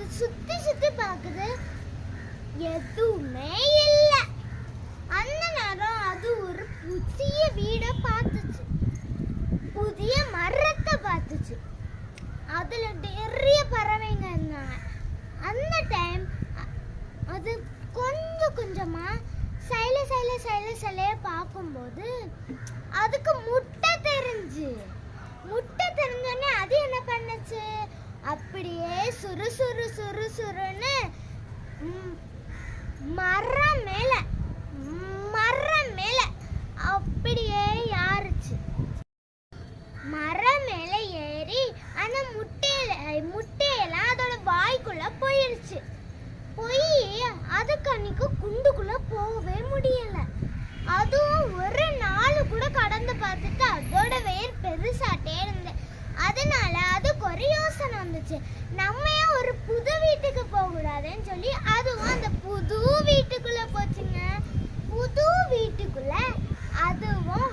அது சுத்தி சுத்தி பாக்குது, எதுவுமே இல்ல. அந்த நேரம் அது ஒரு புதிய வீட பார்த்துச்சு, புதிய மரத்தை பார்த்துச்சு. அதுல நிறைய பறவைங்க இருந்தாங்க. அந்த டைம் அது கொஞ்சம் கொஞ்சமா சைலைய பார்க்கும்போது அதுக்கு முட்டை தெரிஞ்சோடனே அது என்ன பண்ணுச்சு, அப்படியே சுறுசுறுன்னு மரம் மேல அப்படியே யாருச்சு. மரம் மேல ஏறி அந்த முட்டையெல்லாம் அதோட வாய்க்குள்ள போயிருச்சு. போய் அதுக்கு அன்னைக்கு குண்டுக்குள்ள போகவே முடியல. அதுவும் ஒரு நாள் கூட கடந்து பார்த்துட்டு அதோட வேர் பெருசாட்டே இருந்து. அதனால அதுக்கு ஒரு யோசனை வந்துச்சு, நம்ம ஏன் ஒரு புது வீட்டுக்கு போக கூடாதுன்னு சொல்லி அதுவும் அந்த புது வீட்டுக்குள்ள போச்சுங்க. புது வீட்டுக்குள்ள அதுவும்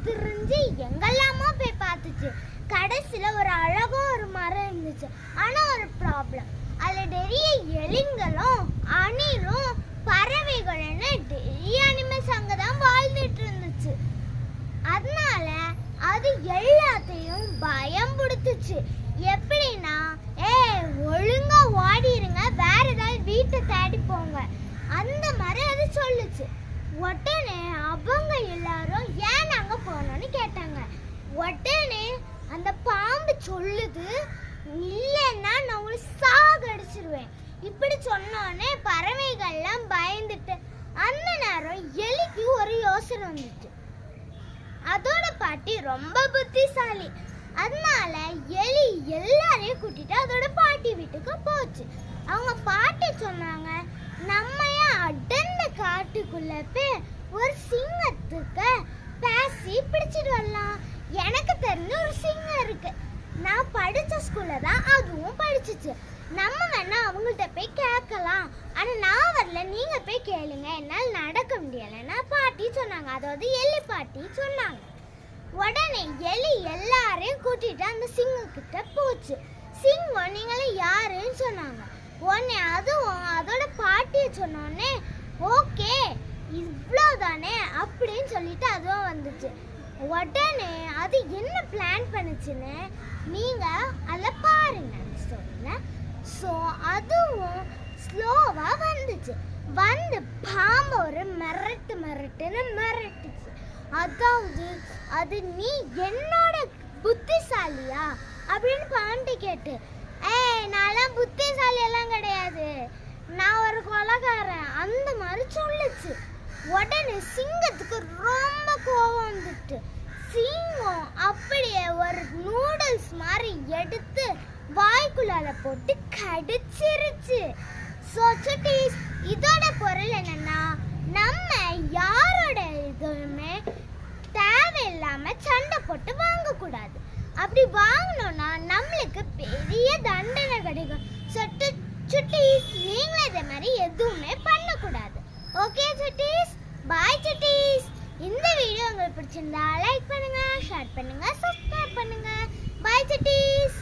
திரிஞ்சு எங்கெல்லாமோ போய் பார்த்துச்சு. கடைசியில ஒரு அழகா ஒரு மரம் இருந்துச்சு. ஆனா ஒரு ப்ராப்ளம், அதுல நிறைய எலிங்களும் அணிலும் பறவைகள்னு நிறைய அனிமல்ஸ் அங்கதான் வாழ்ந்துட்டு இருந்துச்சு. அதனால அது எல்லாத்தையும் பயம் பிடித்துச்சு. எப்படின்னா, ஒழுங்கா ஓடிருங்க, வேற ஏதாவது வீட்டை தேடி போங்க, அந்த மாதிரி அது சொல்லுச்சு. உடனே அவங்க எல்லாரும் ஏன் நாங்க போனோம்னு கேட்டாங்க. உடனே அந்த பாம்பு சொல்லுது, இல்லைன்னா நான் உங்களை சாகடிச்சிருவேன். இப்படி சொன்னோடனே பறவைகள்லாம் பயந்துட்டு. அந்த நேரம் எலிக்கு ஒரு யோசனை வந்துச்சு. அதோட பாட்டி ரொம்ப புத்திசாலி. அதனால எலி எல்லாரையும் கூட்டிட்டு அதோட பாட்டி வீட்டுக்கு போச்சு. அவங்க பாட்டி சொன்னாங்க, நம்ம அடர்ந்த காட்டுக்குள்ள போய் ஒரு சிங்கத்துக்கு பேசி பிடிச்சிட்டு வரலாம். எனக்கு தெரிஞ்ச ஒரு சிங்கம் இருக்கு, நான் படிச்ச ஸ்கூல்ல தான் அதுவும் படிச்சிச்சு. நம்ம வேணா அவங்கள்ட்ட போய் கேட்கலாம். ஆனா நான் வரல, நீங்க போய் கேளுங்க, என்னால் நடக்க முடியலன்னா பாட்டி சொன்னாங்க. அதாவது எலி பாட்டி சொன்னாங்க. உடனே எலி எல்லாரையும் கூட்டிட்டு அந்த சிங்கம் கிட்ட போச்சு. சிங்கம் நீங்களே யாருன்னு சொன்னாங்க. உடனே அதுவும் அதோட பாட்டியை சொன்னோடனே ஓகே இவ்வளோதானே அப்படின்னு சொல்லிட்டு அதுவும் வந்துச்சு. உடனே அது என்ன பிளான் பண்ணுச்சுன்னு நீங்க அதில் பாருங்க சொல்லுங்க. ஸோ அதுவும் ஸ்லோவா வந்துச்சு. வந்து பாம்பு ஒரு மிரட்டுன்னு மிரட்டுச்சு. அதாவது அது நீ என்னோட புத்திசாலியா அப்படின்னு பாண்டி கேட்டு, நான் புத்திசாலி எல்லாம் கிடையாது, நான் ஒரு கொலைகாரன் அந்த மாதிரி சொல்லுச்சு. உடனே சிங்கத்துக்கு ரொம்ப கோபம் வந்துட்டு சிங்கம் அப்படியே ஒரு நூடுல்ஸ் மாதிரி எடுத்து வாய்க்குள்ளால போட்டு கடிச்சிருச்சு. ஸோ சுட்டீஸ், இதோட பொருள் என்னன்னா, நம்ம யாரோட இதுவுமே தேவையில்லாம சண்டை போட்டு வாங்கக்கூடாது. அப்படி வாங்கினோம்னா நம்மளுக்கு பெரிய தண்டனை கிடைக்கும். சுட்டீஸ், நீங்களும் இதே மாதிரி எதுவுமே பண்ணக்கூடாது. ஓகே சுட்டீஸ், பாய் சுட்டீஸ். இந்த வீடியோ உங்களுக்கு பிடிச்சிருந்தா லைக் பண்ணுங்க, ஷேர் பண்ணுங்க, சப்ஸ்கிரைப் பண்ணுங்க. பாய் சுட்டீஸ்.